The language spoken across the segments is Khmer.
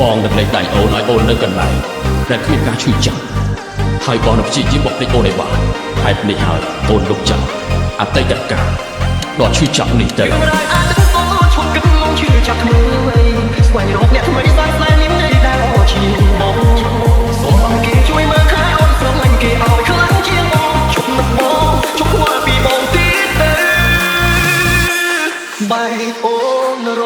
มองดึกในใจโอนโอนเลิกกันไหลแต่ขึ้นการชื่อจังให้บอลนับจียิ้มบอกในโอในบ้านให้ในหายโอนลูกจังอาเต้จัดการรอชื่อจังนี่แต่ละจากมือไว้สวยรบเนี่ยทำไมสายแฟนยิ้มในดาวชีมองสมบังเกช่วยมาขายอ่อนสมังเกเอาไปคลั่งเชียงมองชุกนักมองชุกหัวปีมองตีเตอใบโอนโร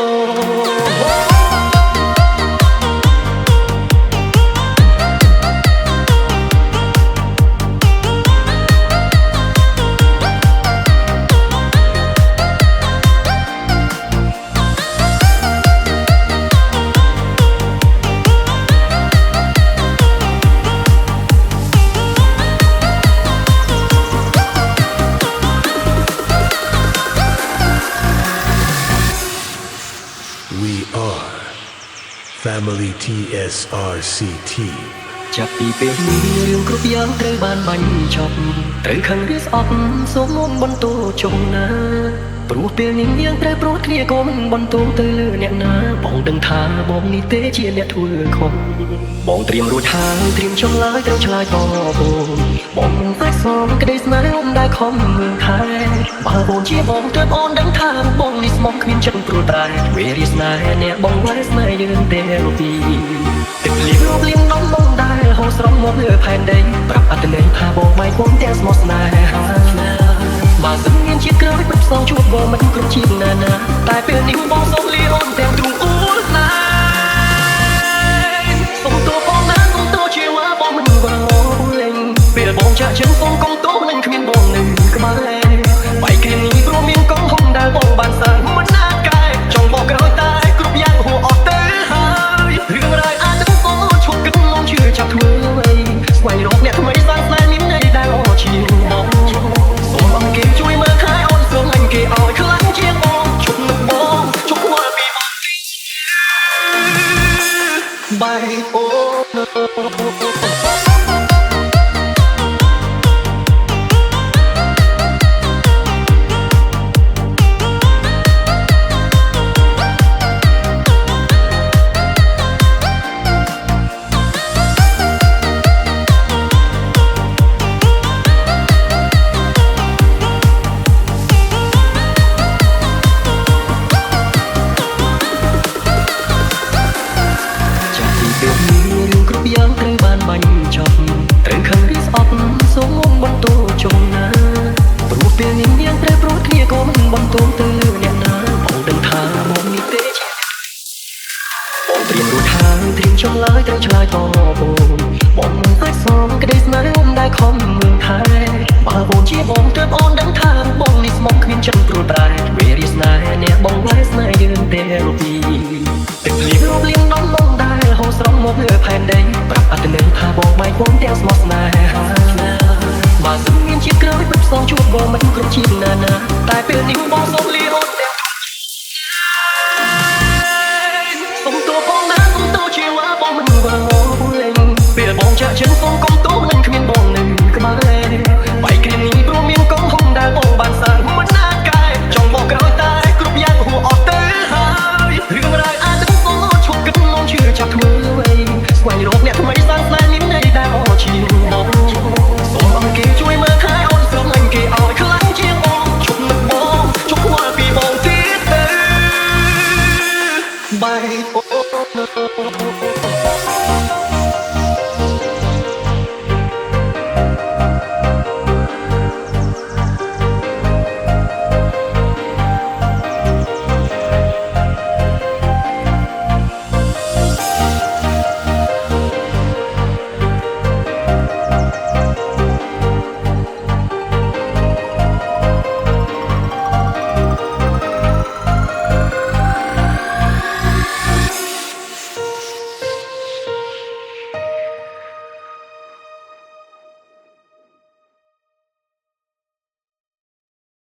Family TSRC Team จากปีเป็นเรื่องគ្រប់យ៉ាងត្រូវបានបាញ់ឆប់ត្រូវខឹងឬស្អប់សូមងំបន្ទោចុងណាព្រោះពេលនេះយើងត្រូវប្រួតគ្នាក៏មិនបន្ទោទៅលើអ្នកណាបងដឹងថាបងនេះទេជាអ្នកធ្វើខុសបងត្រៀមរួចហើយត្រៀមចំឡើយត្រូវឆ្លើយតបបងមិនអាចសងក្តីស្នេហ៍អូនដែលខំមើលថែបើបងជាបងទើបអូនដឹងថាបងនេះស្មោះគ្មានចិត្តព្រួលតែវេរាស្នេហ៍អ្នកបងវ៉ែស្នេហ៍យើងទេពីទឹកលៀបរូបលៀងនំបងដែលហូរស្រង់មកលើផែនដីប្រាប់អត្តន័យថាបងមិនគុំទាំងស្មោះស្នេហ៍បើសិនមានជាតិក្រោយពិតផ្សងជួបបងមិនគ្រប់ជាតិណាណាតែពេលនេះបងសូមលីអូនទាំងទ្រូងអ៊ូលណាសូមតួបងណាសូមតួជាវ៉ាបងមិនវល់លេងពេលបងចាក់ជើងសូមកុំតួនឹងគ្មានបងនៅក្បែរបែកគ្នានេះព្រោះមានកងហុំដែលបងបានសាងមិនណាកែចង់បងក្រោយតែគ្រប់យ៉ាងហួអត់ទៅហើយរឿងរ៉ាវអាចទៅបងឈប់គិតមកជឿចាប់ធ្វើអ្វីស្វែងរកអ្នកថ្មីសាងស្លែមានន័យដែលអត់ជាបងសូមបងគេជួយមើលខែអូនសូមអញគេឲ្យខ្លាំងជាងបងជុំនឹងបងជុំមកពីបងបាយអូចំឡើយត្រូវឆ្លើយតបបងមិនអាចសងក្តីស្នេហ៍អូនដែលខំមើលថែបើបងជាបងទើបអូនដឹងថាបងនេះស្មោះគ្មានចិត្តព្រួលប្រែវេរាស្នេហ៍អ្នកបងវ៉ែស្នេហ៍យើងទេពីទឹកលៀបរូបលៀងនំបងដែលហូរស្រង់មកលើផែនដីប្រាប់អត្តន័យថាបងមិនគុំទាំងស្មោះស្នេហ៍